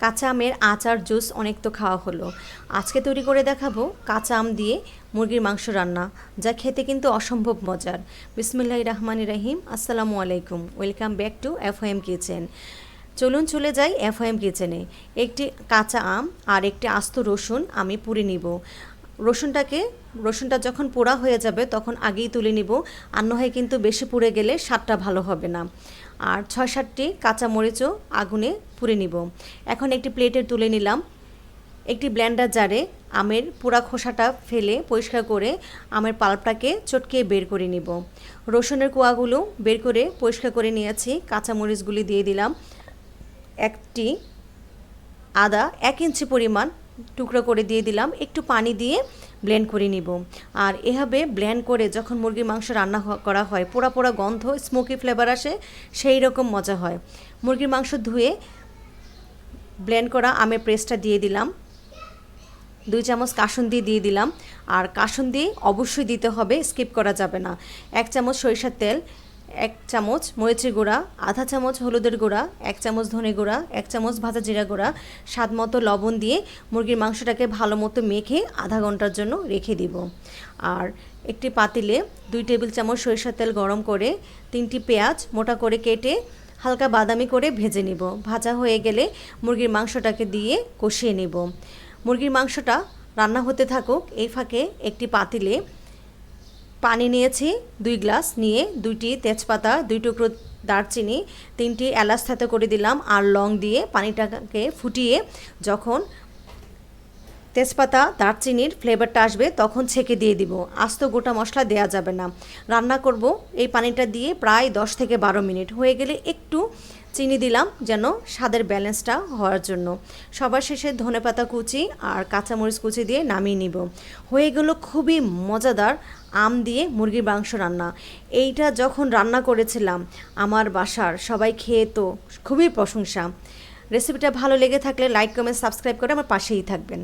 কাঁচা আমের আচার জুস অনেক তো খাওয়া হলো। আজকে তৈরি করে দেখাবো কাঁচা আম দিয়ে মুরগির মাংস রান্না, যা খেতে কিন্তু অসম্ভব মজার। বিসমিল্লাহির রহমানির রহিম। আসসালামু আলাইকুম, ওয়েলকাম ব্যাক টু এফওএম কিচেন। চলুন চলে যাই এফওএম কিচেনে। একটি কাঁচা আম আর একটি আস্ত রসুন আমি পুড়ে নিব। রসুনটা যখন পোড়া হয়ে যাবে তখন আগেই তুলে নিব, আর নয় কিন্তু বেশি পুড়ে গেলে স্বাদটা ভালো হবে না। আর ৬-৭টি কাঁচা মরিচও আগুনে পুড়ে নিব। এখন একটি প্লেটে তুলে নিলাম। একটি ব্লেন্ডার জারে আমের পুরা খোসাটা ফেলে পরিষ্কার করে আমের পাল্পটাকে চটকে বের করে নিব। রসুনের কোয়াগুলো বের করে পরিষ্কার করে নিয়েছি। কাঁচা মরিচগুলি দিয়ে দিলাম। একটি আদা ১ ইঞ্চি পরিমাণ টুকরো করে দিয়ে দিলাম। একটু পানি দিয়ে ব্লেন্ড করে নিব। আর এভাবে ব্লেন্ড করে যখন মুরগির মাংস রান্না করা হয়, পোড়া পোড়া গন্ধ, স্মোকি ফ্লেভার আসে, সেই রকম মজা হয়। মুরগির মাংস ধুয়ে ব্লেন্ড করা আমের পেস্টটা দিয়ে দিলাম। ২ চামচ কাসুন্দি দিয়ে দিলাম। আর কাসুন্দি অবশ্যই দিতে হবে, স্কিপ করা যাবে না। ১ চামচ সরিষার তেল, ১ চামচ মরিচের গুঁড়া, আধা চামচ হলুদের গুঁড়া, ১ চামচ ধনে গুঁড়া, ১ চামচ ভাজা জিরা গুঁড়া, স্বাদ মতো লবণ দিয়ে মুরগির মাংসটাকে ভালো মতো মেখে আধা ঘন্টার জন্য রেখে দিব। আর একটি পাতিলে ২ টেবিল চামচ সরিষার তেল গরম করে ৩টি পেঁয়াজ মোটা করে কেটে হালকা বাদামি করে ভেজে নিব। ভাজা হয়ে গেলে মুরগির মাংসটাকে দিয়ে কষিয়ে নিব। মুরগির মাংসটা রান্না হতে থাকুক, এই ফাঁকে একটি পাতিলে পানি নিয়েছি ২ গ্লাস, নিয়ে ২টি তেজপাতা, ২ টুকরো দারচিনি, ৩টি এলাচ থেতো করে দিলাম। আর লং দিয়ে পানিটাকে ফুটিয়ে যখন তেজপাতা দারচিনির ফ্লেভারটা আসবে তখন ছেঁকে দিয়ে দিব। আস্ত গোটা মশলা দেয়া যাবে না। রান্না করব এই পানিটা দিয়ে প্রায় ১০ থেকে ১২ মিনিট। হয়ে গেলে একটু চিনি দিলাম যেন স্বাদের ব্যালেন্সটা হওয়ার জন্য। সবার শেষে ধনেপাতা কুচি আর কাঁচামরিচ কুচি দিয়ে নামিয়ে নিব। হয়ে গেল খুবই মজাদার আম দিয়ে মুরগির মাংস রান্না। এইটা যখন রান্না করেছিলাম আমার বাসার সবাই খেয়ে তো খুবই প্রশংসা। রেসিপিটা ভালো লেগে থাকলে লাইক, কমেন্ট, সাবস্ক্রাইব করে আমার পাশেই থাকবেন।